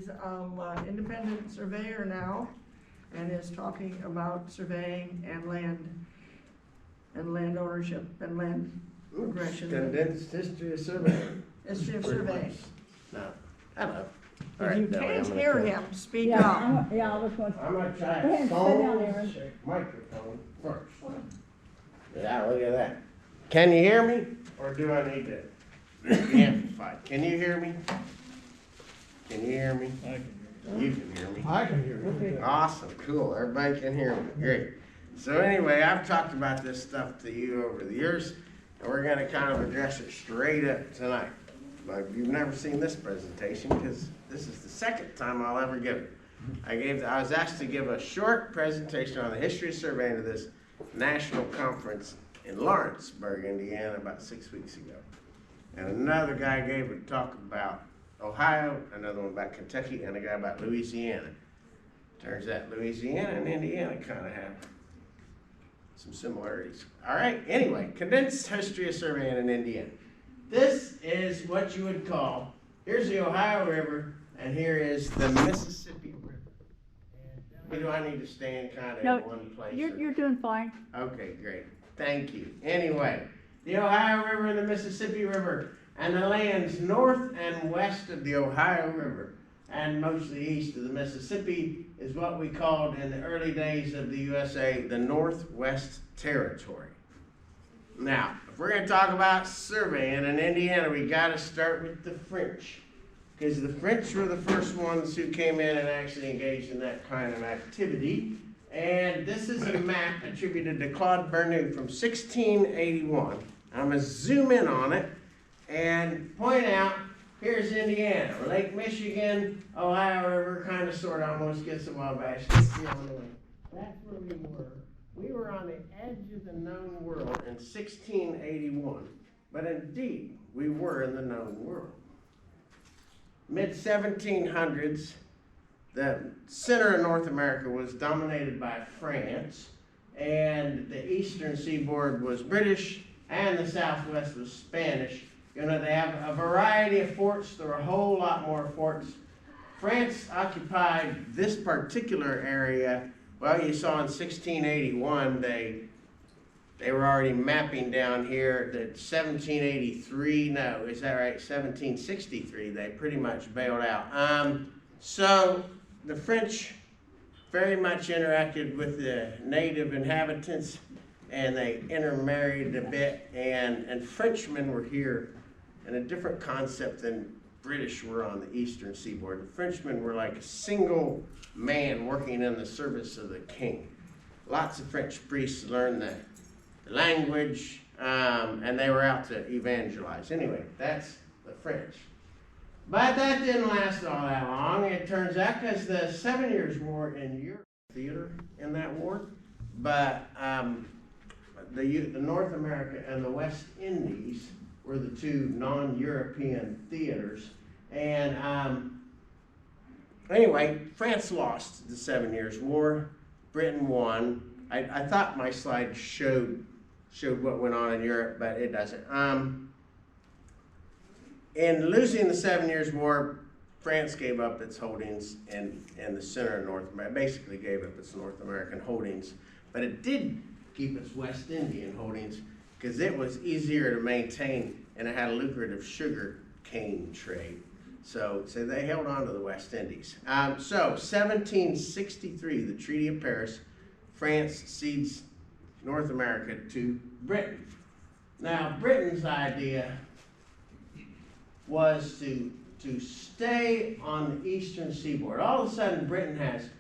He's independent surveyor now and is talking about surveying and land ownership and land progression. Condensed history of surveying. History of surveying. No. Hello. If you can't hear him, speak up. I was going I'm gonna try Go ahead, a sit down there. phone microphone first. Yeah, look at that. Can you hear me? Or do I need to amplify? Can you hear me? Can you hear me? I can You can hear me. I can hear you. Awesome, cool. Everybody can hear me. Great. So anyway, I've talked about this stuff to you over the years, and we're gonna kind of address it straight up tonight. But you've never seen this presentation because this is the second time I'll ever give it. I was asked to give a short presentation on the history of surveying to this national conference in Lawrenceburg, Indiana, about 6 weeks ago. And another guy gave a talk about Ohio, another one about Kentucky, and a guy about Louisiana. Turns out Louisiana and Indiana kind of have some similarities. All right, anyway, condensed history of surveying in Indiana. This is what you would call, here's the Ohio River, and here is the Mississippi River. And do I need to stand kind of No, in one place? You're doing fine. Okay, great. Thank you. Anyway, the Ohio River and the Mississippi River and the lands north and west of the Ohio River and mostly east of the Mississippi is what we called in the early days of the USA the Northwest Territory. Now, if we're going to talk about surveying in Indiana, we got to start with the French, because the French were the first ones who came in and actually engaged in that kind of activity. And this is a map attributed to Claude Bernoulli from 1681. I'm going to zoom in on it and point out, here's Indiana, Lake Michigan, Ohio River, kind of, sort of, almost gets a Wabash. That's the only way. That's where we were. We were on the edge of the known world in 1681, but indeed, we were in the known world. Mid-1700s, the center of North America was dominated by France, and the eastern seaboard was British, and the southwest was Spanish. You know, they have a variety of forts. There were a whole lot more forts. France occupied this particular area. Well, you saw in 1681, they were already mapping down here that 1783, no, is that right? 1763, they pretty much bailed out. So the French very much interacted with the native inhabitants, and they intermarried a bit, and Frenchmen were here in a different concept than British were on the eastern seaboard. The Frenchmen were like a single man working in the service of the king. Lots of French priests learned the language, and they were out to evangelize. Anyway, that's the French. But that didn't last all that long, it turns out, because the 7 Years' War in Europe, theater in that war, but the North America and the West Indies were the two non-European theaters. And anyway, France lost the 7 Years' War. Britain won. I thought my slide showed what went on in Europe, but it doesn't. In losing the 7 Years' War, France gave up its holdings in the center of North America, basically gave up its North American holdings, but it did keep its West Indian holdings because it was easier to maintain and it had a lucrative sugar cane trade. So they held on to the West Indies. So 1763, the Treaty of Paris, France cedes North America to Britain. Now, Britain's idea was to stay on the eastern seaboard. All of a sudden, Britain has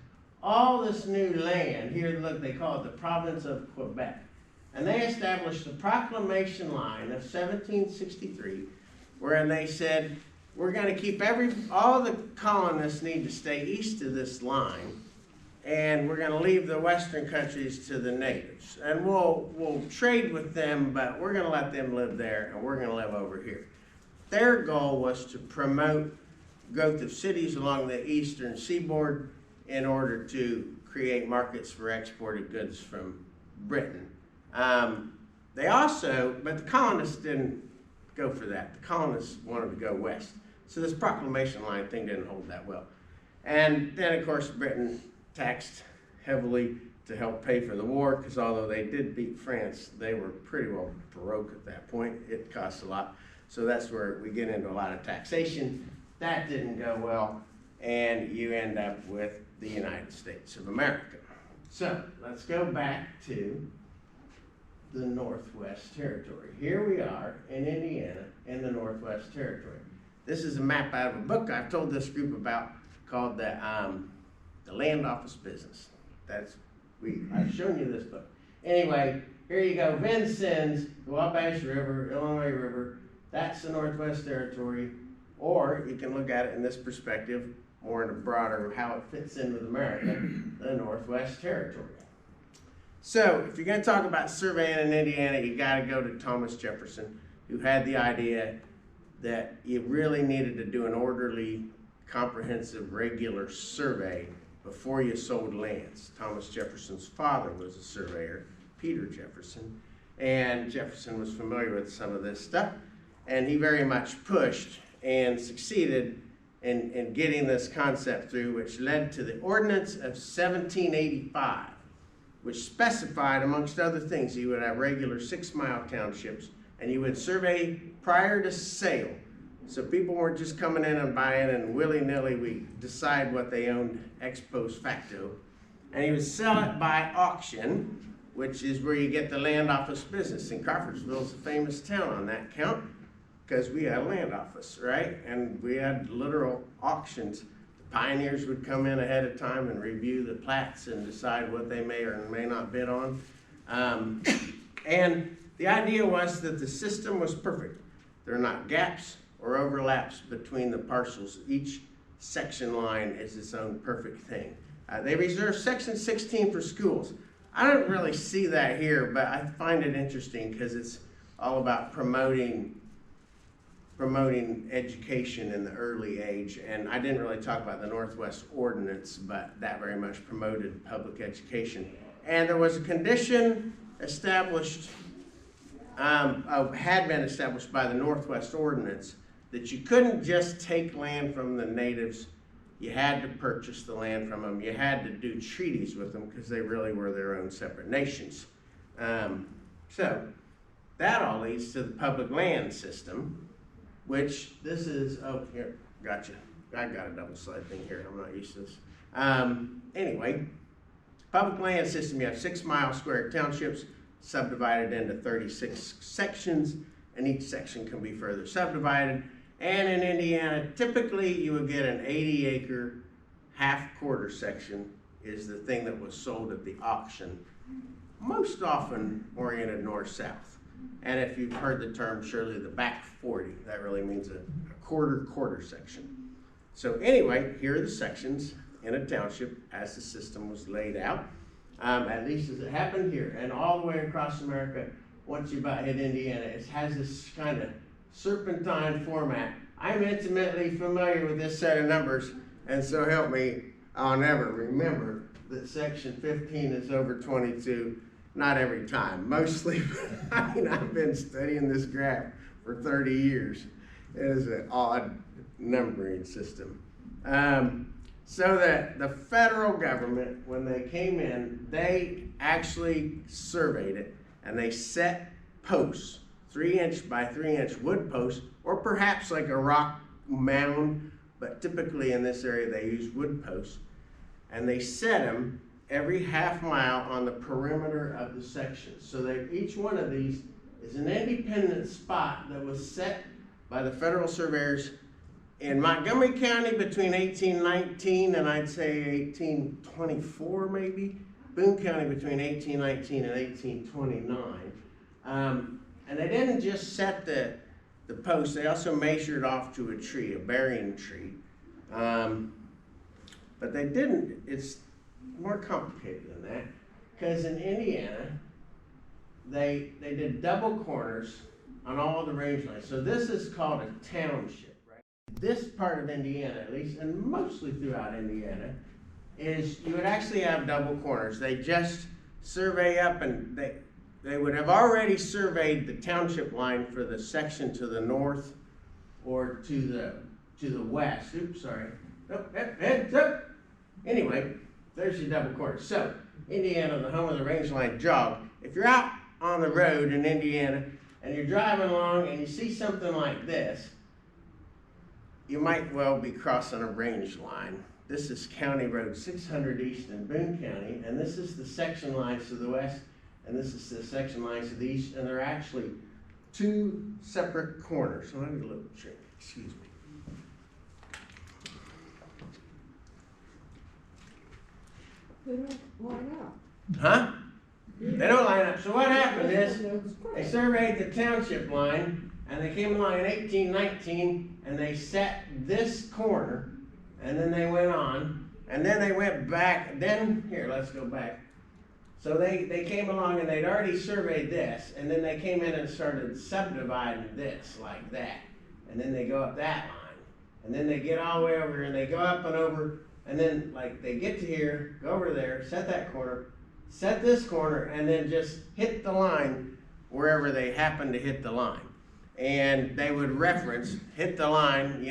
all this new land. Here, look, they call it the province of Quebec. And they established the proclamation line of 1763, wherein they said, we're going to keep all the colonists need to stay east of this line, and we're going to leave the western countries to the natives. And we'll trade with them, but we're going to let them live there, and we're going to live over here. Their goal was to promote growth of cities along the eastern seaboard in order to create markets for exported goods from Britain. But the colonists didn't go for that. The colonists wanted to go west. So this proclamation line thing didn't hold that well. And then, of course, Britain taxed heavily to help pay for the war, because although they did beat France, they were pretty well broke at that point. It cost a lot. So that's where we get into a lot of taxation. That didn't go well, and you end up with the United States of America. So let's go back to the Northwest Territory. Here we are in Indiana in the Northwest Territory. This is a map out of a book I've told this group about called the Land Office Business. I've shown you this book. Anyway, here you go. Vincennes, the Wabash River, Illinois River. That's the Northwest Territory. Or you can look at it in this perspective, more in a broader how it fits in with America, the Northwest Territory. So if you're going to talk about surveying in Indiana, you got to go to Thomas Jefferson, who had the idea that you really needed to do an orderly, comprehensive, regular survey before you sold lands. Thomas Jefferson's father was a surveyor, Peter Jefferson, and Jefferson was familiar with some of this stuff, and he very much pushed and succeeded in getting this concept through, which led to the Ordinance of 1785, which specified, amongst other things, you would have regular 6-mile townships, and you would survey prior to sale. So people weren't just coming in and buying and willy-nilly we decide what they owned ex post facto. And he would sell it by auction, which is where you get the land office business. And Crawfordsville is a famous town on that count because we had a land office, right? And we had literal auctions. The pioneers would come in ahead of time and review the plats and decide what they may or may not bid on. And the idea was that the system was perfect. There are not gaps or overlaps between the parcels. Each section line is its own perfect thing. They reserve section 16 for schools. I don't really see that here, but I find it interesting because it's all about promoting education in the early age. And I didn't really talk about the Northwest Ordinance, but that very much promoted public education. And there was a condition established, had been established by the Northwest Ordinance, that you couldn't just take land from the natives. You had to purchase the land from them. You had to do treaties with them because they really were their own separate nations. So that all leads to the public land system, which this is, oh, here, gotcha. I got a double slide thing here. I'm not used to this. Anyway, public land system, you have 6-mile square townships subdivided into 36 sections, and each section can be further subdivided. And in Indiana, typically you would get an 80-acre half-quarter section is the thing that was sold at the auction, most often oriented north-south. And if you've heard the term, surely the back 40, that really means a quarter section. So anyway, here are the sections in a township as the system was laid out, at least as it happened here. And all the way across America, once you about hit Indiana, it has this kind of serpentine format. I'm intimately familiar with this set of numbers, and so help me, I'll never remember that section 15 is over 22. Not every time, mostly. I mean, I've been studying this graph for 30 years. It is an odd numbering system. So that the federal government, when they came in, they actually surveyed it, and they set posts, 3-inch by 3-inch wood posts, or perhaps like a rock mound, but typically in this area they use wood posts, and they set them every half-mile on the perimeter of the section. So that each one of these is an independent spot that was set by the federal surveyors in Montgomery County between 1819 and I'd say 1824 maybe, Boone County between 1819 and 1829. And they didn't just set the post, they also measured off to a tree, a bearing tree. But they didn't, it's more complicated than that, because in Indiana, they did double corners on all of the range lines. So this is called a township, right? This part of Indiana, at least, and mostly throughout Indiana, is you would actually have double corners. They just survey up, and they would have already surveyed the township line for the section to the north or to the west. Oops, sorry. Nope, heads up. Anyway, there's your double quarter. So, Indiana, the home of the rangeline jog. If you're out on the road in Indiana and you're driving along and you see something like this, you might well be crossing a range line. This is County Road 600 East in Boone County, and this is the section lines to the west, and this is the section lines to the east, and they're actually two separate corners. So let me look, excuse me. They don't line up. Huh? They don't line up. So what happened is, they surveyed the township line, and they came along in 1819, and they set this corner, and then they went on, and then they went back, then, here, let's go back. So they came along and they'd already surveyed this, and then they came in and started subdividing this like that. And then they go up that line, and then they get all the way over here, and they go up and over, and then like they get to here, go over there, set that corner, set this corner, and then just hit the line wherever they happen to hit the line. And they would reference, hit the line,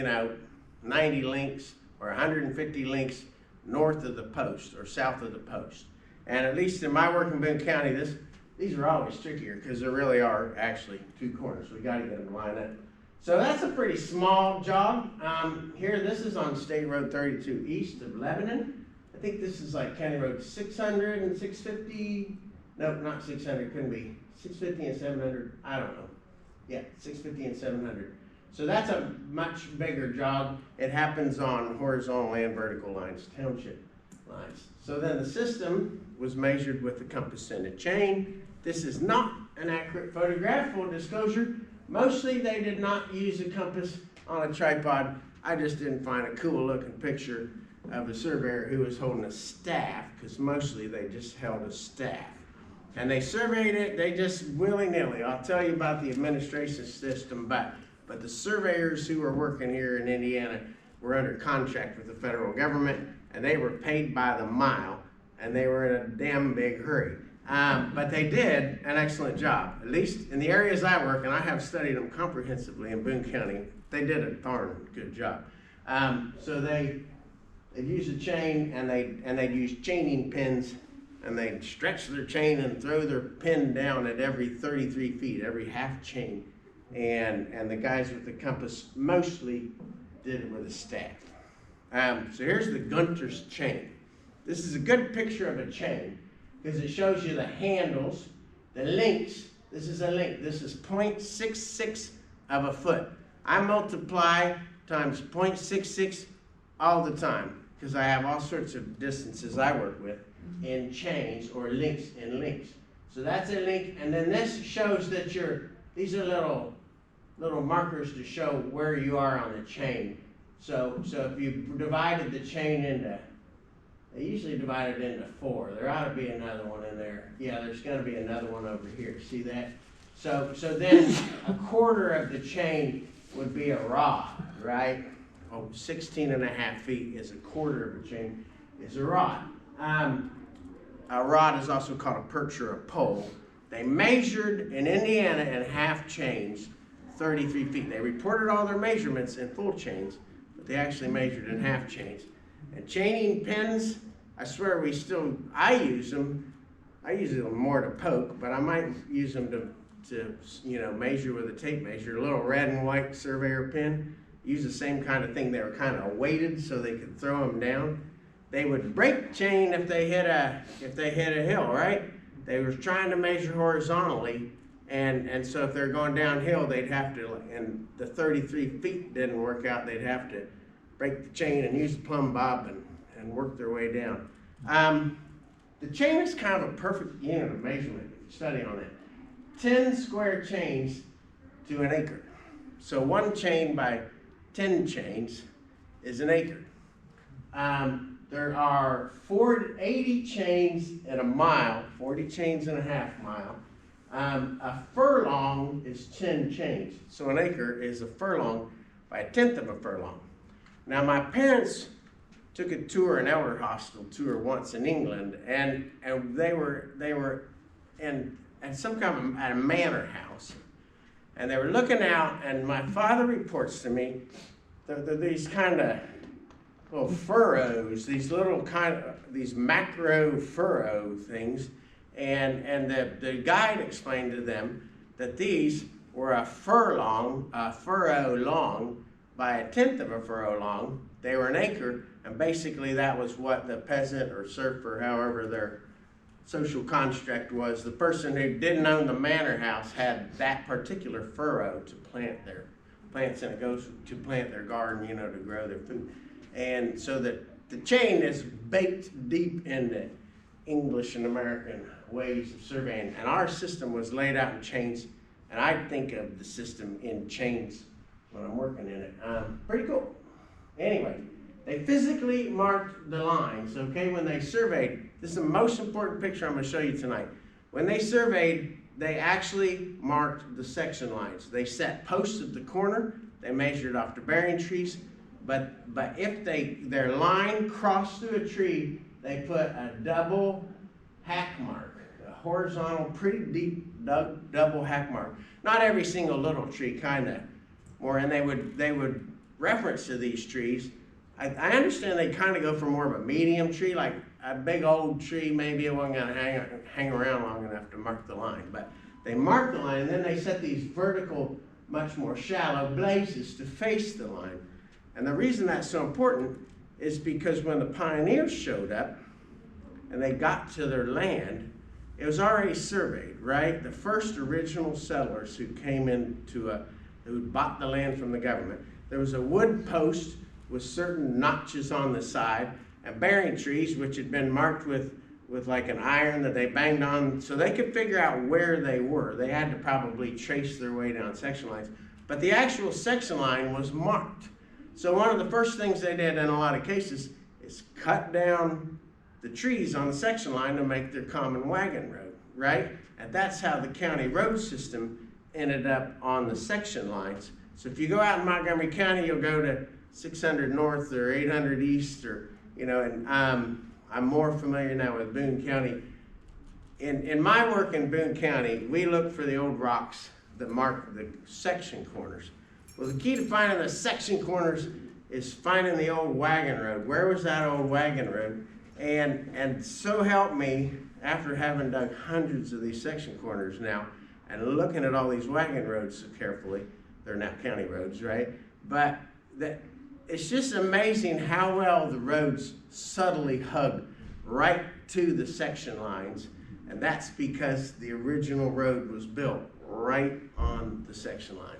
90 links or 150 links north of the post or south of the post. And at least in my work in Boone County, these are always trickier because there really are actually two corners. We got to get them to line up. So that's a pretty small jog. Here, this is on State Road 32 east of Lebanon. I think this is like County Road 600 and 650. Nope, not 600, couldn't be. 650 and 700, I don't know. Yeah, 650 and 700. So that's a much bigger jog. It happens on horizontal and vertical lines, township lines. So then the system was measured with the compass and a chain. This is not an accurate photograph, full disclosure. Mostly they did not use a compass on a tripod. I just didn't find a cool looking picture of a surveyor who was holding a staff, because mostly they just held a staff. And they surveyed it, they just willy-nilly. I'll tell you about the administration system, but the surveyors who were working here in Indiana were under contract with the federal government, and they were paid by the mile, and they were in a damn big hurry. But they did an excellent job, at least in the areas I work, and I have studied them comprehensively in Boone County. They did a darn good job. So they'd use a chain, and they'd use chaining pins, and they'd stretch their chain and throw their pin down at every 33 feet, every half chain. And the guys with the compass mostly did it with a staff. So here's the Gunter's chain. This is a good picture of a chain because it shows you the handles, the links. This is a link. This is 0.66 of a foot. I multiply times 0.66 all the time because I have all sorts of distances I work with in chains or links in links. So that's a link, and then this shows that these are little markers to show where you are on the chain. So if you divided the chain into, they usually divide it into 4. There ought to be another one in there. Yeah, there's going to be another one over here. See that? So then a quarter of the chain would be a rod, right? 16.5 feet is a quarter of a chain, is a rod. A rod is also called a perch or a pole. They measured in Indiana in half chains 33 feet. They reported all their measurements in full chains, but they actually measured in half chains. And chaining pins, I swear I use them. I use them more to poke, but I might use them to measure with a tape measure. A little red and white surveyor pin. Use the same kind of thing. They were kind of weighted so they could throw them down. They would break chain if they hit a hill, right? They were trying to measure horizontally, and so if they're going downhill, they'd have to, and the 33 feet didn't work out, they'd have to break the chain and use the plumb bob and work their way down. The chain is kind of a perfect unit of measurement if you study on it. 10 square chains to an acre. So one chain by 10 chains is an acre. There are 80 chains in a mile, 40 chains in a half mile. A furlong is 10 chains. So an acre is a furlong by 1/10 of a furlong. Now my parents took a tour, an elder hostel tour once in England, and they were at some kind of at a manor house, and they were looking out, and my father reports to me, they're these kind of little furrows, these little these macro furrow things, and the guide explained to them that these were a furrow long by 1/10 of a furrow long. They were an acre, and basically that was what the peasant or serf, or however their social construct was. The person who didn't own the manor house had that particular furrow to plant their plants in. It goes to plant their garden, to grow their food. And so the chain is baked deep into English and American ways of surveying. And our system was laid out in chains, and I think of the system in chains when I'm working in it. Pretty cool. Anyway, they physically marked the lines, okay, when they surveyed. This is the most important picture I'm going to show you tonight. When they surveyed, they actually marked the section lines. They set posts at the corner. They measured off the bearing trees. But if their line crossed through a tree, they put a double hack mark, a horizontal, pretty deep double hack mark. Not every single little tree, kind of more, and they would reference to these trees. I understand they kind of go for more of a medium tree, like a big old tree. Maybe it wasn't going to hang around long enough to mark the line, but they marked the line, and then they set these vertical, much more shallow blazes to face the line. And the reason that's so important is because when the pioneers showed up and they got to their land, it was already surveyed, right? The first original settlers who came who bought the land from the government, there was a wood post with certain notches on the side and bearing trees, which had been marked with like an iron that they banged on, so they could figure out where they were. They had to probably trace their way down section lines, but the actual section line was marked. So one of the first things they did in a lot of cases is cut down the trees on the section line to make their common wagon road, right? And that's how the county road system ended up on the section lines. So if you go out in Montgomery County, you'll go to 600 North or 800 East, or, and I'm more familiar now with Boone County. In my work in Boone County, we look for the old rocks that mark the section corners. Well, the key to finding the section corners is finding the old wagon road. Where was that old wagon road? And so help me, after having dug hundreds of these section corners now and looking at all these wagon roads so carefully, they're now county roads, right? But it's just amazing how well the roads subtly hug right to the section lines. And that's because the original road was built right on the section line.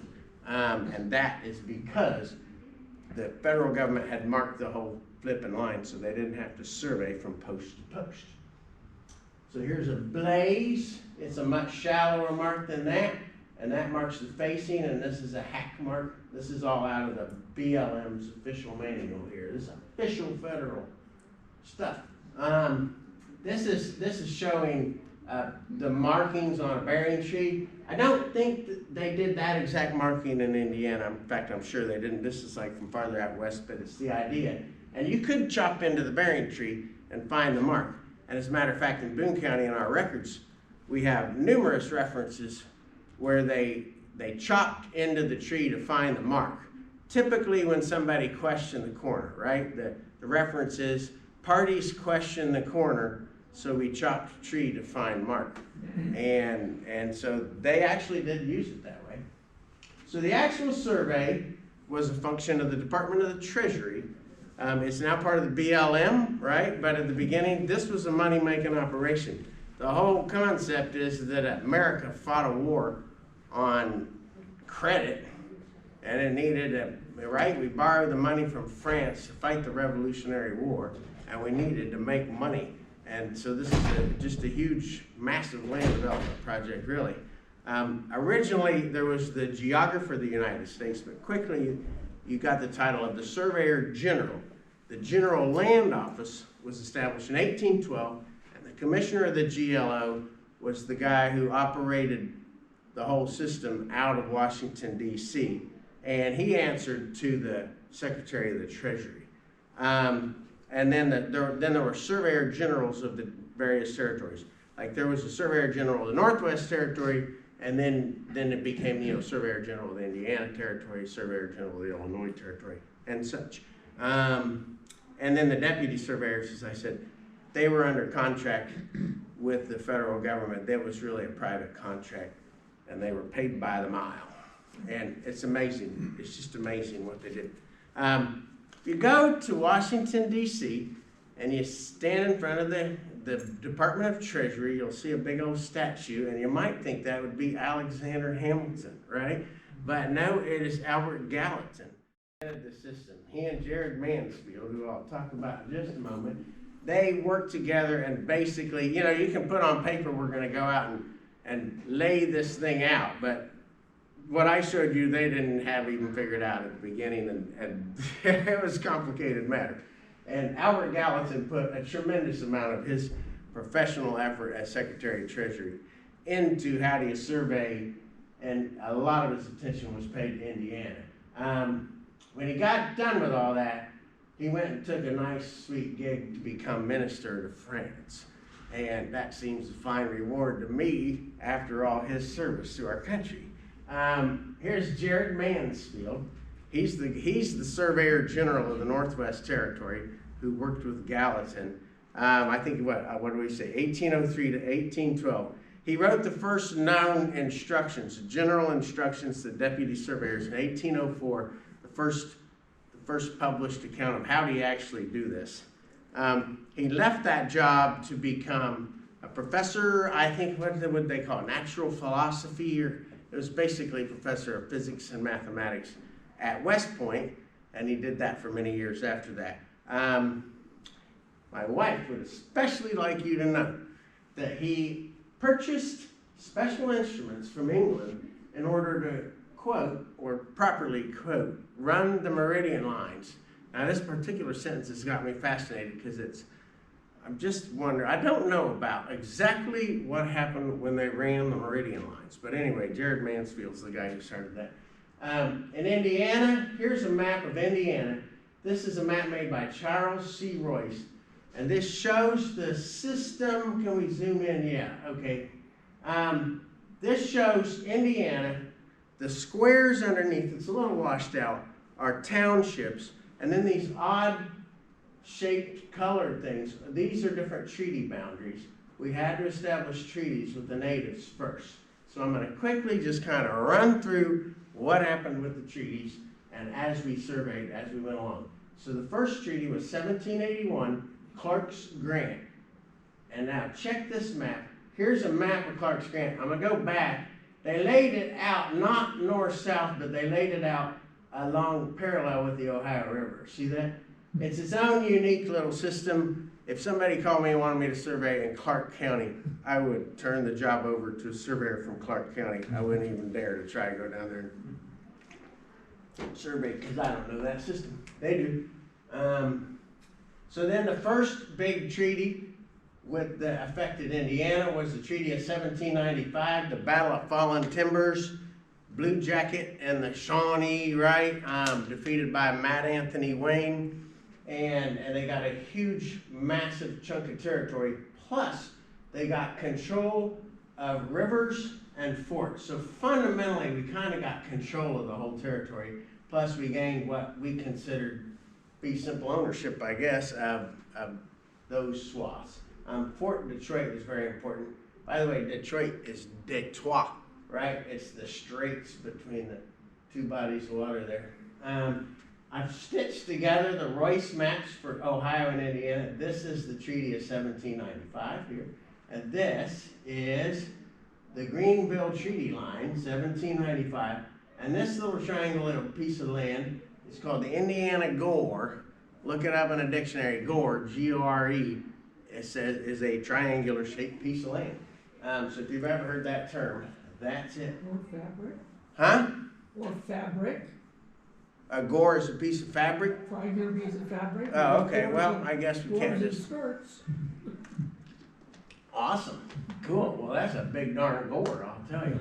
And that is because the federal government had marked the whole flipping line, so they didn't have to survey from post to post. So here's a blaze. It's a much shallower mark than that, and that marks the facing, and this is a hack mark. This is all out of the BLM's official manual here. This is official federal stuff. This is showing the markings on a bearing tree. I don't think that they did that exact marking in Indiana. In fact, I'm sure they didn't. This is like from farther out west, but it's the idea. And you could chop into the bearing tree and find the mark. And as a matter of fact, in Boone County, in our records, we have numerous references where they chopped into the tree to find the mark. Typically when somebody questioned the corner, right? The reference is, parties questioned the corner, so we chopped the tree to find mark. And so they actually did use it that way. So the actual survey was a function of the Department of the Treasury. It's now part of the BLM, right? But at the beginning, this was a money-making operation. The whole concept is that America fought a war on credit, and it needed right? We borrowed the money from France to fight the Revolutionary War, and we needed to make money. And so this is just a huge, massive land development project, really. Originally, there was the Geographer of the United States, but quickly you got the title of the Surveyor General. The General Land Office was established in 1812, and the Commissioner of the GLO was the guy who operated the whole system out of Washington, D.C., and he answered to the Secretary of the Treasury. And then there were Surveyor Generals of the various territories. Like there was a Surveyor General of the Northwest Territory, and then it became, Surveyor General of the Indiana Territory, Surveyor General of the Illinois Territory, and such. And then the deputy surveyors, as I said, they were under contract with the federal government. That was really a private contract, and they were paid by the mile. And it's amazing. It's just amazing what they did. If you go to Washington, D.C., and you stand in front of the Department of Treasury, you'll see a big old statue, and you might think that would be Alexander Hamilton, right? But no, it is Albert Gallatin. The system. He and Jared Mansfield, who I'll talk about in just a moment, they worked together, and basically, you know, you can put on paper, we're going to go out and lay this thing out, but what I showed you, they didn't have even figured out at the beginning, and it was a complicated matter. And Albert Gallatin put a tremendous amount of his professional effort as Secretary of Treasury into how do you survey, and a lot of his attention was paid to Indiana. When he got done with all that, he went and took a nice, sweet gig to become minister to France. And that seems a fine reward to me after all his service to our country. Here's Jared Mansfield. He's the Surveyor General of the Northwest Territory who worked with Gallatin. I think, what do we say, 1803 to 1812. He wrote the first known instructions, general instructions to deputy surveyors in 1804, the first published account of how do you actually do this. He left that job to become a professor, I think, what would they call it, natural philosophy, or it was basically a professor of physics and mathematics at West Point, and he did that for many years after that. My wife would especially like you to know that he purchased special instruments from England in order to quote, or properly quote, run the meridian lines. Now this particular sentence has got me fascinated because I'm just wondering, I don't know about exactly what happened when they ran the meridian lines, but anyway, Jared Mansfield's the guy who started that. In Indiana, here's a map of Indiana. This is a map made by Charles C. Royce, and this shows the system. Can we zoom in? Yeah, okay. This shows Indiana. The squares underneath, it's a little washed out, are townships, and then these odd shaped colored things, these are different treaty boundaries. We had to establish treaties with the natives first. So I'm going to quickly just kind of run through what happened with the treaties and as we surveyed, as we went along. So the first treaty was 1781, Clark's Grant. And now check this map. Here's a map of Clark's Grant. I'm going to go back. They laid it out, not north-south, but they laid it out along parallel with the Ohio River. See that? It's its own unique little system. If somebody called me and wanted me to survey in Clark County, I would turn the job over to a surveyor from Clark County. I wouldn't even dare to try to go down there and survey because I don't know that system. They do. So then the first big treaty with the affected Indiana was the Treaty of 1795, the Battle of Fallen Timbers, Blue Jacket and the Shawnee, right? Defeated by Matt Anthony Wayne. And they got a huge, massive chunk of territory. Plus, they got control of rivers and forts. So fundamentally, we kind of got control of the whole territory. Plus, we gained what we considered fee simple ownership, I guess, of those swaths. Fort Detroit was very important. By the way, Detroit is Detroit, right? It's the straits between the two bodies of water there. I've stitched together the Royce maps for Ohio and Indiana. This is the Treaty of 1795 here. And this is the Greenville Treaty Line, 1795. And this little triangle little piece of land is called the Indiana Gore. Look it up in a dictionary. Gore, G-O-R-E. It says is a triangular shaped piece of land. So if you've ever heard that term, that's it. Or fabric. Huh? Or fabric. A gore is a piece of fabric? Triangular piece of fabric. Oh, okay. Well, I guess we can't Gores and just... skirts. Awesome. Cool. Well, that's a big darn gore, I'll tell you.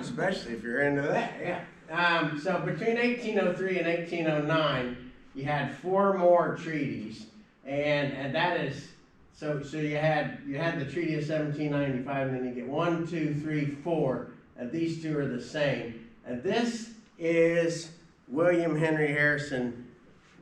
Especially if you're into that, yeah. So between 1803 and 1809, you had 4 more treaties. And that is... So you had the Treaty of 1795, and then you get 1, 2, 3, 4, and these two are the same. And this is William Henry Harrison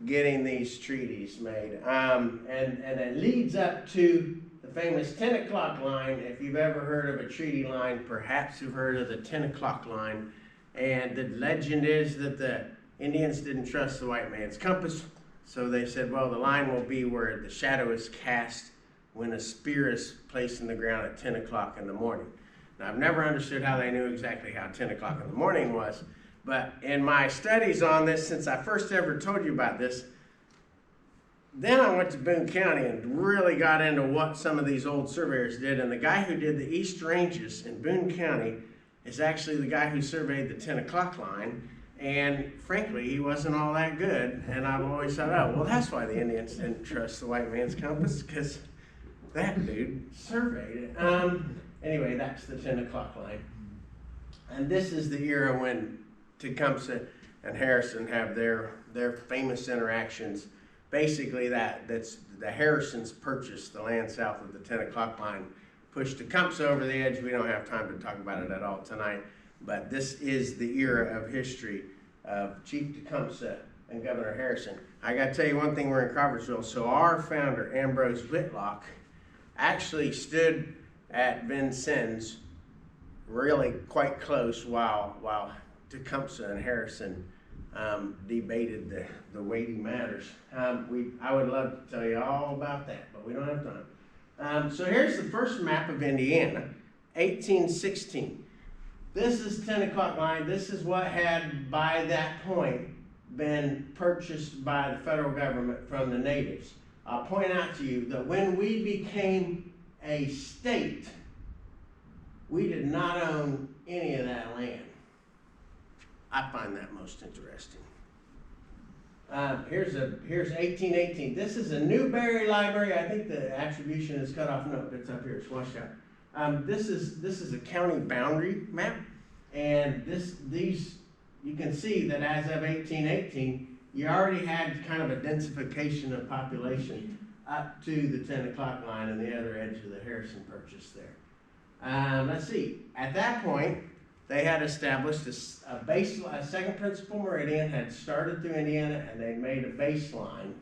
getting these treaties made. And it leads up to the famous 10 o'clock line. If you've ever heard of a treaty line, perhaps you've heard of the 10 o'clock line. And the legend is that the Indians didn't trust the white man's compass, so they said, well, the line will be where the shadow is cast when a spear is placed in the ground at 10 o'clock in the morning. Now, I've never understood how they knew exactly how 10 o'clock in the morning was, but in my studies on this, since I first ever told you about this, then I went to Boone County and really got into what some of these old surveyors did, and the guy who did the East Ranges in Boone County is actually the guy who surveyed the 10 o'clock line, and frankly, he wasn't all that good, and I've always thought, oh, well, that's why the Indians didn't trust the white man's compass, because that dude surveyed it. Anyway, that's the 10 o'clock line. And this is the era when Tecumseh and Harrison have their famous interactions. Basically, that's the Harrisons purchased the land south of the 10 o'clock line, pushed Tecumseh over the edge. We don't have time to talk about it at all tonight, but this is the era of history of Chief Tecumseh and Governor Harrison. I got to tell you one thing, we're in Crawfordsville, so our founder, Ambrose Whitlock, actually stood at Vincennes really quite close while Tecumseh and Harrison debated the weighty matters. I would love to tell you all about that, but we don't have time. So here's the first map of Indiana, 1816. This is 10 o'clock line. This is what had, by that point, been purchased by the federal government from the natives. I'll point out to you that when we became a state, we did not own any of that land. I find that most interesting. Here's 1818. This is a Newberry library. I think the attribution is cut off. No, it's up here. It's washed out. This is a county boundary map, and these you can see that as of 1818, you already had kind of a densification of population up to the 10 o'clock line and the other edge of the Harrison Purchase there. Let's see. At that point, they had established a second principal meridian, had started through Indiana, and they made a baseline.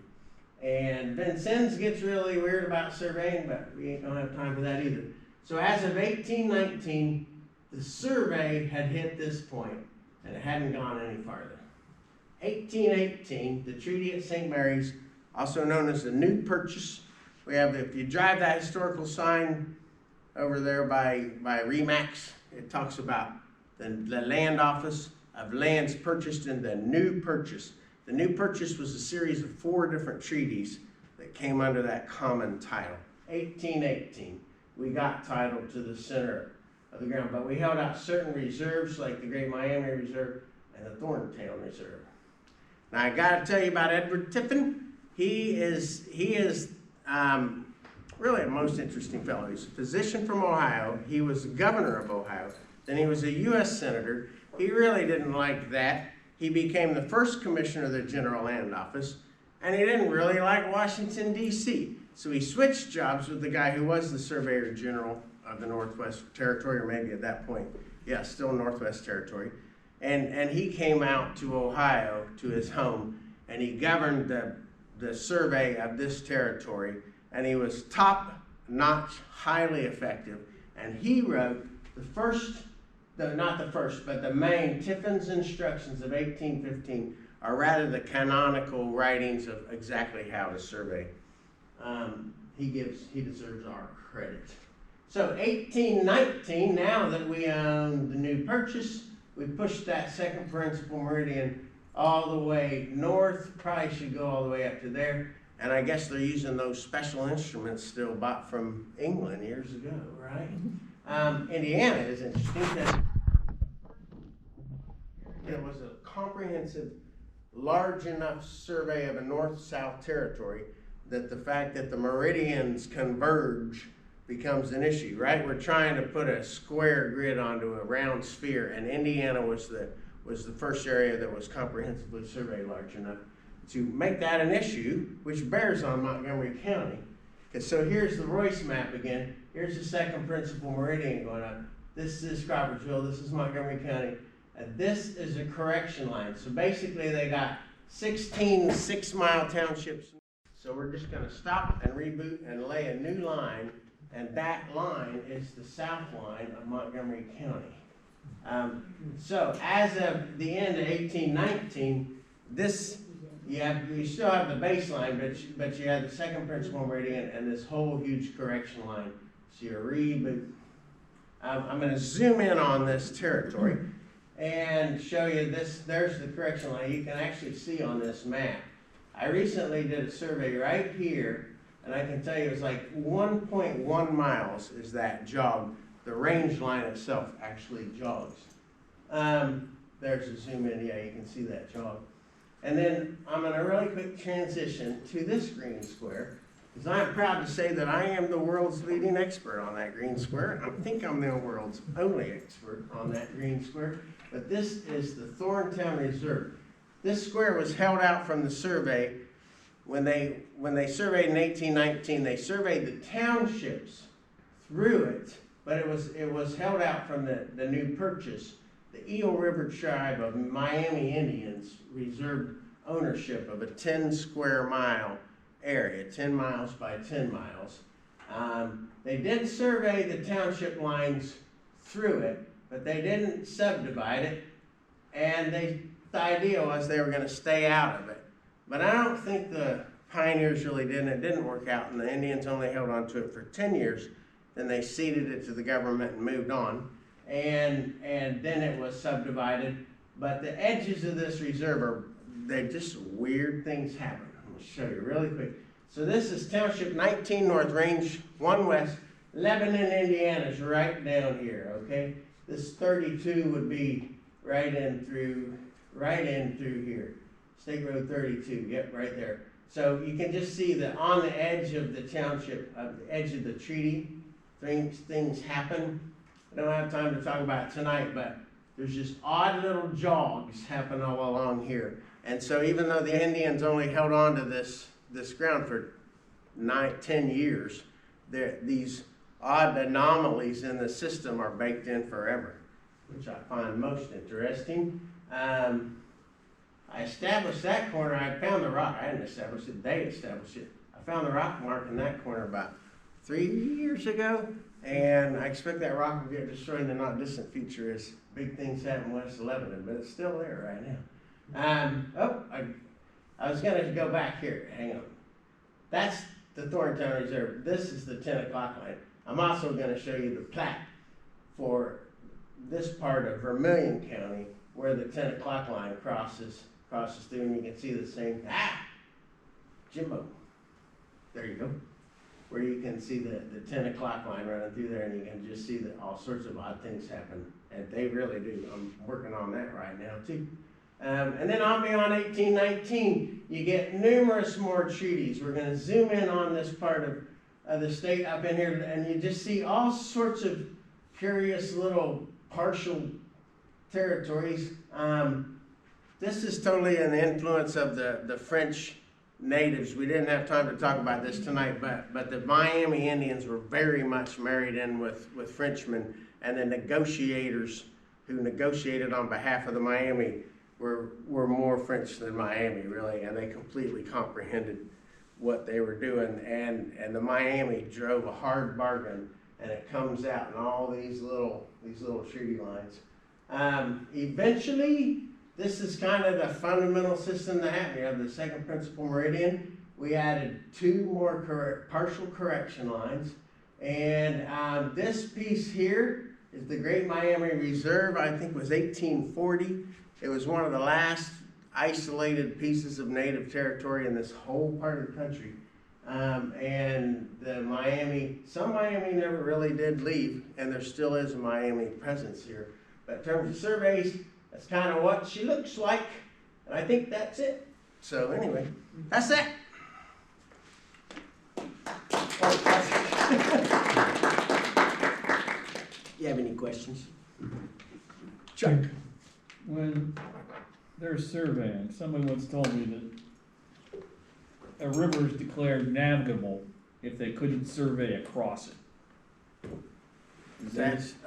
And Vincennes gets really weird about surveying, but we ain't gonna have time for that either. So as of 1819, the survey had hit this point, and it hadn't gone any farther. 1818, the Treaty at St. Mary's, also known as the New Purchase. We have, if you drive that historical sign over there by Remax, it talks about the land office of lands purchased in the New Purchase. The New Purchase was a series of 4 different treaties that came under that common title. 1818, we got title to the center of the ground, but we held out certain reserves like the Great Miami Reserve and the Thorntown Reserve. Now I got to tell you about Edward Tiffin. He is really a most interesting fellow. He's a physician from Ohio. He was the governor of Ohio. Then he was a U.S. senator. He really didn't like that. He became the first commissioner of the General Land Office, and he didn't really like Washington, D.C. So he switched jobs with the guy who was the Surveyor General of the Northwest Territory, or maybe at that point, yeah, still Northwest Territory. And he came out to Ohio, to his home, and he governed the survey of this territory, and he was top-notch, highly effective, and he wrote the main Tiffin's Instructions of 1815 are rather the canonical writings of exactly how to survey. He deserves our credit. So 1819, now that we own the New Purchase, we pushed that second principal meridian all the way north, probably should go all the way up to there. And I guess they're using those special instruments still bought from England years ago, right? Indiana is interesting because it was a comprehensive, large enough survey of a north-south territory that the fact that the meridians converge becomes an issue, right? We're trying to put a square grid onto a round sphere, and Indiana was the first area that was comprehensively surveyed large enough to make that an issue, which bears on Montgomery County. So here's the Royce map again. Here's the second principal meridian going up. This is Crawfordsville, this is Montgomery County, and this is a correction line. So basically they got 16 6-mile townships. So we're just gonna stop and reboot and lay a new line, and that line is the south line of Montgomery County. So as of the end of 1819, this, you still have the baseline, but you have the second principal meridian and this whole huge correction line. So you reboot. I'm gonna zoom in on this territory and show you this. There's the correction line. You can actually see on this map. I recently did a survey right here, and I can tell you it's like 1.1 miles is that jog. The range line itself actually jogs. There's a zoom in, yeah, you can see that jog. And then I'm gonna really quick transition to this green square, because I'm proud to say that I am the world's leading expert on that green square. I think I'm the world's only expert on that green square, but this is the Thorntown Reserve. This square was held out from the survey when they surveyed in 1819. They surveyed the townships through it, but it was held out from the new purchase. The Eel River tribe of Miami Indians reserved ownership of a 10 square mile area, 10 miles by 10 miles. They did survey the township lines through it, but they didn't subdivide it, and the idea was they were going to stay out of it. But I don't think the pioneers really did, and it didn't work out, and the Indians only held on to it for 10 years. Then they ceded it to the government and moved on, and then it was subdivided. But the edges of this reserve they just weird things happen. I'm going to show you really quick. So this is Township 19 North, Range 1 West. Lebanon, Indiana is right down here, okay? This 32 would be right in through here. State Road 32, yep, right there. So you can just see that on the edge of the township, the edge of the treaty, things happen. I don't have time to talk about it tonight, but there's just odd little jogs happen all along here. And so even though the Indians only held on to this ground for 10 years, these odd anomalies in the system are baked in forever, which I find most interesting. I established that corner. I found the rock. I didn't establish it. They established it. I found the rock mark in that corner about 3 years ago, and I expect that rock will get destroyed in the not distant future as big things happen west of Lebanon, but it's still there right now. I was going to go back here. Hang on. That's the Thorntown Reserve. This is the 10 o'clock line. I'm also going to show you the plat for this part of Vermilion County where the 10 o'clock line crosses through, and you can see the same, Jimbo. There you go. Where you can see the 10 o'clock line running through there, and you can just see that all sorts of odd things happen, and they really do. I'm working on that right now too. And then on beyond 1819, you get numerous more treaties. We're going to zoom in on this part of the state up in here, and you just see all sorts of curious little partial territories. This is totally an influence of the French natives. We didn't have time to talk about this tonight, but the Miami Indians were very much married in with Frenchmen, and the negotiators who negotiated on behalf of the Miami were more French than Miami, really, and they completely comprehended what they were doing, and the Miami drove a hard bargain, and it comes out in all these little treaty lines. Eventually, this is kind of the fundamental system that happened. You have the second principal meridian. We added 2 more partial correction lines, and this piece here is the Great Miami Reserve. I think it was 1840. It was one of the last isolated pieces of native territory in this whole part of the country. And some Miami never really did leave, and there still is a Miami presence here. But in terms of surveys, that's kind of what she looks like, and I think that's it. So anyway, that's that. You have any questions? Chuck. When they're surveying, somebody once told me that a river is declared navigable if they couldn't survey across it.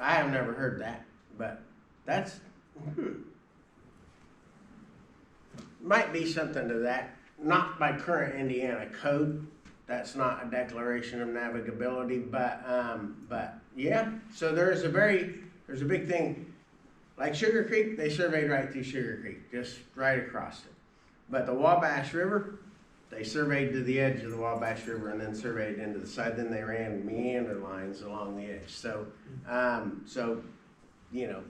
I have never heard that, but that's might be something to that, not by current Indiana code. That's not a declaration of navigability, but yeah, so there's a big thing. Like Sugar Creek, they surveyed right through Sugar Creek, just right across it. But the Wabash River, they surveyed to the edge of the Wabash River and then surveyed into the side. Then they ran meander lines along the edge. So, you know,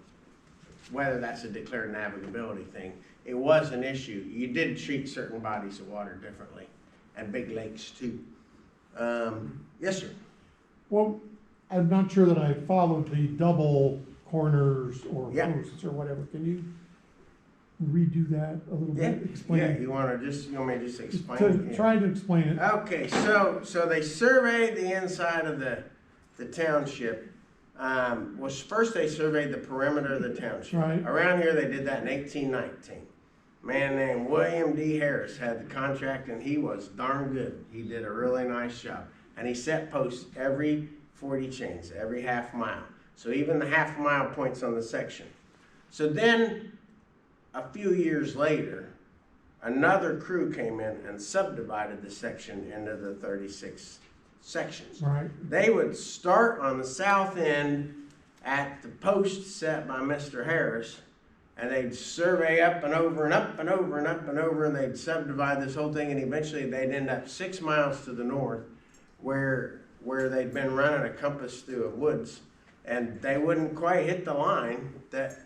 whether that's a declared navigability thing, it was an issue. You did treat certain bodies of water differently, and big lakes too. Yes, sir. Well, I'm not sure that I followed the double corners or Yeah. posts or whatever. Can you redo that a little Yeah, bit? Explain yeah. it. You want me to just explain To- it? Yeah. Try to explain it. Okay, so they surveyed the inside of the township. Was first they surveyed the perimeter of the township. Right. Around here, they did that in 1819. A man named William D. Harris had the contract, and he was darn good. He did a really nice job. And he set posts every 40 chains, every half mile. So even the half mile points on the section. So then, a few years later, another crew came in and subdivided the section into the 36 sections. Right. They would start on the south end at the post set by Mr. Harris, and they'd survey up and over and up and over and up and over, and they'd subdivide this whole thing, and eventually they'd end up 6 miles to the north where they'd been running a compass through the woods, and they wouldn't quite hit the line that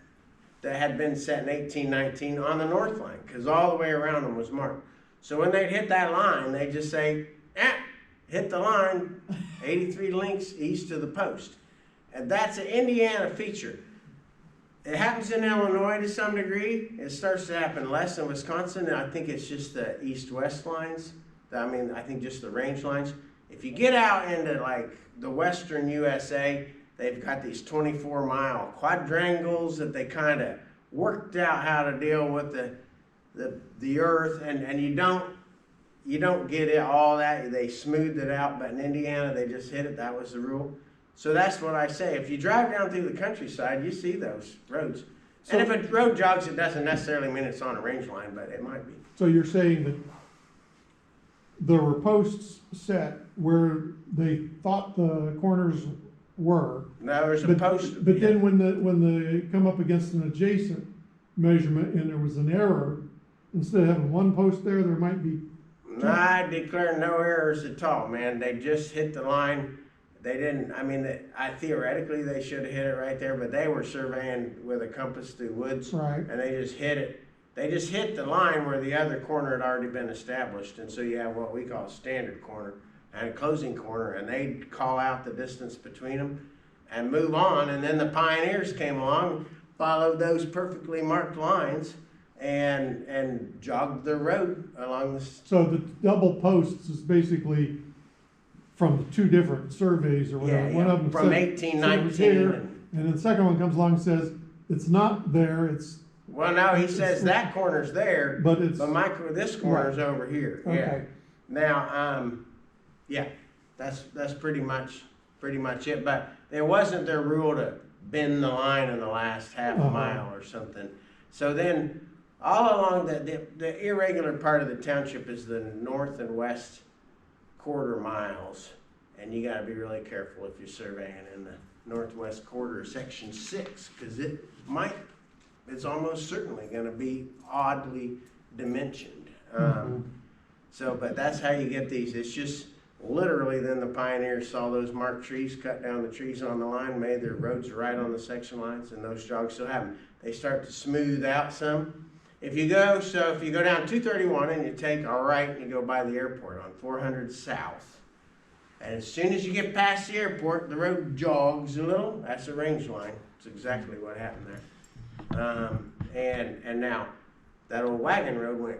had been set in 1819 on the north line, because all the way around them was marked. So when they'd hit that line, they'd just say, hit the line, 83 links east of the post. And that's an Indiana feature. It happens in Illinois to some degree. It starts to happen less in Wisconsin, and I think it's just the east-west lines. I think just the range lines. If you get out into like the western USA, they've got these 24-mile quadrangles that they kind of worked out how to deal with the earth, and you don't get it all that. They smoothed it out, but in Indiana they just hit it. That was the rule. So that's what I say. If you drive down through the countryside, you see those roads. And if a road jogs, it doesn't necessarily mean it's on a range line, but it might be. So you're saying that there were posts set where they thought the corners were. No, there's a But, post. but then when they come up against an adjacent measurement and there was an error, instead of having one post there might be. I declare no errors at all, man. They just hit the line. They didn't, theoretically they should have hit it right there, but they were surveying with a compass through woods. Right. And they just hit it. They just hit the line where the other corner had already been established. And so you have what we call a standard corner and a closing corner, and they'd call out the distance between them and move on. And then the pioneers came along, followed those perfectly marked lines, and jogged the road along the. So the double posts is basically from the two different surveys or whatever. Yeah, One of them from said 1819. here, and then the second one comes along and says, it's not there, it's, Well, no, he says that corner's there, but it's, but this corner's over here. Yeah. okay. Now, yeah, that's pretty much it. But it wasn't their rule to bend the line in the last half Uh-huh. mile or something. So then, all along the irregular part of the township is the north and west quarter miles, and you got to be really careful if you're surveying in the northwest quarter of section 6, because it's almost certainly going to be oddly dimensioned. But that's how you get these. It's just literally then the pioneers saw those marked trees, cut down the trees on the line, made their roads right on the section lines, and those jogs still happen. They start to smooth out some. If you go down 231 and you take a right and you go by the airport on 400 South, and as soon as you get past the airport, the road jogs a little. That's a range line. That's exactly what happened there. And now that old wagon road went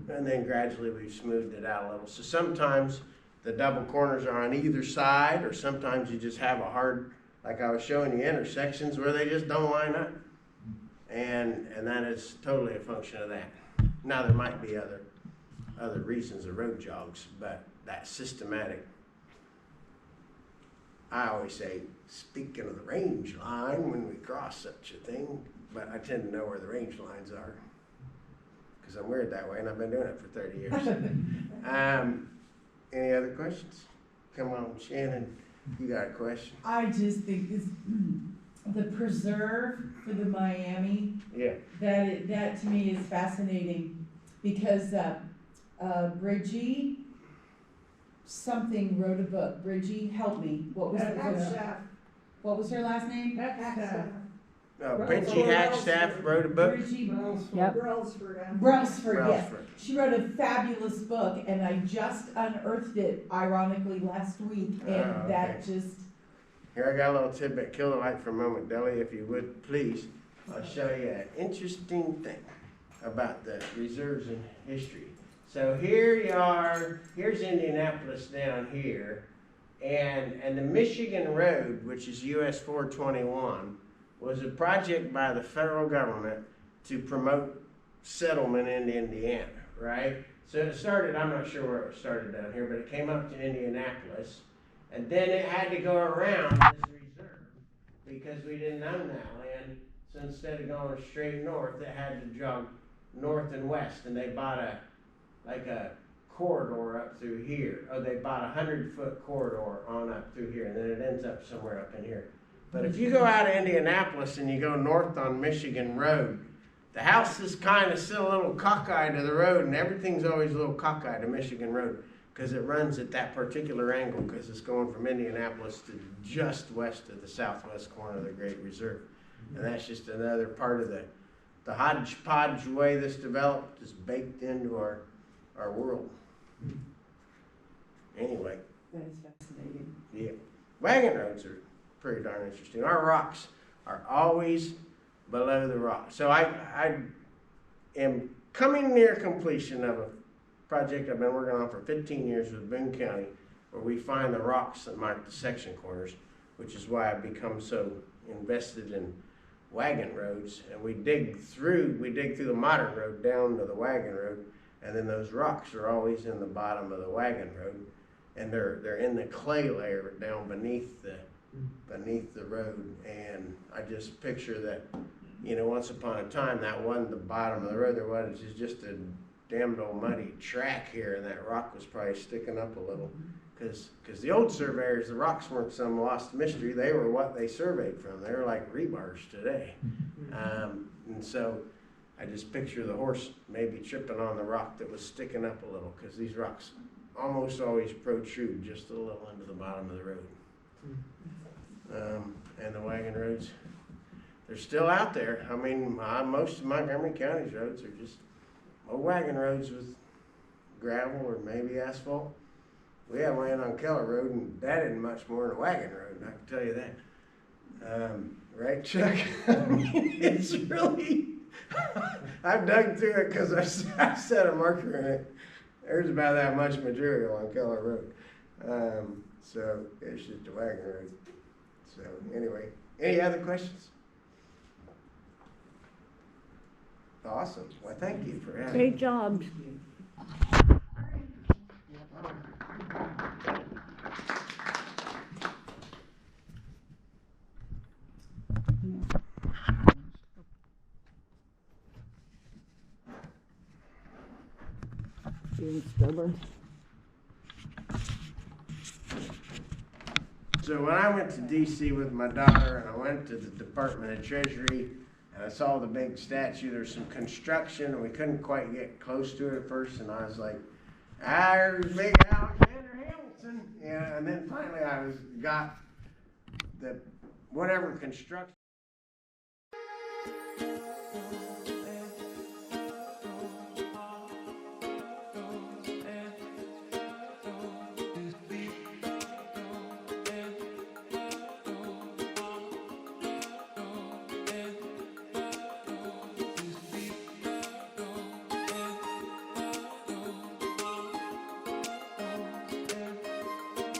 and then gradually we've smoothed it out a little. So sometimes the double corners are on either side, or sometimes you just have a hard, like I was showing you, intersections where they just don't line up. And that is totally a function of that. Now there might be other reasons of road jogs, but that's systematic. I always say, speaking of the range line, when we cross such a thing, but I tend to know where the range lines are. because I'm weird that way and I've been doing it for 30 years. Any other questions? Come on, Shannon, you got a question? I just think this, the preserve for the Miami, Yeah. that to me is fascinating, because, Bridgie something wrote a book. Bridgie, help me, what was what was her last name? Bridgie Hackstaff wrote a book. Bridgie Yep. Brailsford, yes. Brailsford. She wrote a fabulous book, and I just unearthed it ironically last week, and Oh, that okay. just, Here, I got a little tidbit. Kill the light for a moment, Deli, if you would, please. I'll show you an interesting thing about the reserves in history. So here you are, here's Indianapolis down here, and the Michigan Road, which is US 421, was a project by the federal government to promote settlement into Indiana, right? So it started, I'm not sure where it started down here, but it came up to Indianapolis, and then it had to go around this reserve because we didn't own that land. So instead of going straight north, it had to jog north and west, and they bought a corridor up through here. Oh, they bought 100-foot corridor on up through here, and then it ends up somewhere up in here. But if you go out of Indianapolis and you go north on Michigan Road, the house is kind of still a little cockeyed to the road, and everything's always a little cockeyed to Michigan Road because it runs at that particular angle because it's going from Indianapolis to just west of the southwest corner of the Great Reserve. And that's just another part of the hodgepodge way this developed is baked into our world. Anyway, that is fascinating. yeah, wagon roads are pretty darn interesting. Our rocks are always below the rock. So I am coming near completion of a project I've been working on for 15 years with Boone County, where we find the rocks that mark the section corners, which is why I've become so invested in wagon roads. And we dig through the modern road down to the wagon road, and then those rocks are always in the bottom of the wagon road, and they're in the clay layer down beneath the road. And I just picture that, you know, once upon a time that wasn't the bottom of the road, there was just a damned old muddy track here, and that rock was probably sticking up a little, because the old surveyors, the rocks weren't some lost mystery. They were what they surveyed from. They were like rebars today. And so I just picture the horse maybe tripping on the rock that was sticking up a little, because these rocks almost always protrude just a little into the bottom of the road. And the wagon roads, they're still out there. I mean, most of Montgomery County's roads are just old wagon roads with gravel or maybe asphalt. We have land on Keller Road, and that isn't much more than a wagon road, I can tell you that. Right, Chuck? I mean, it's really, I've dug through it because I set a marker in it. There's about that much material on Keller Road. So it's just a wagon road. So anyway, any other questions? Awesome. Well, thank you for having me. Great job. Being stubborn. So when I went to DC with my daughter, and I went to the Department of Treasury, and I saw the big statue, there's some construction, and we couldn't quite get close to it at first, and I was like, there's big Alexander Hamilton. Yeah, and then finally got the whatever construction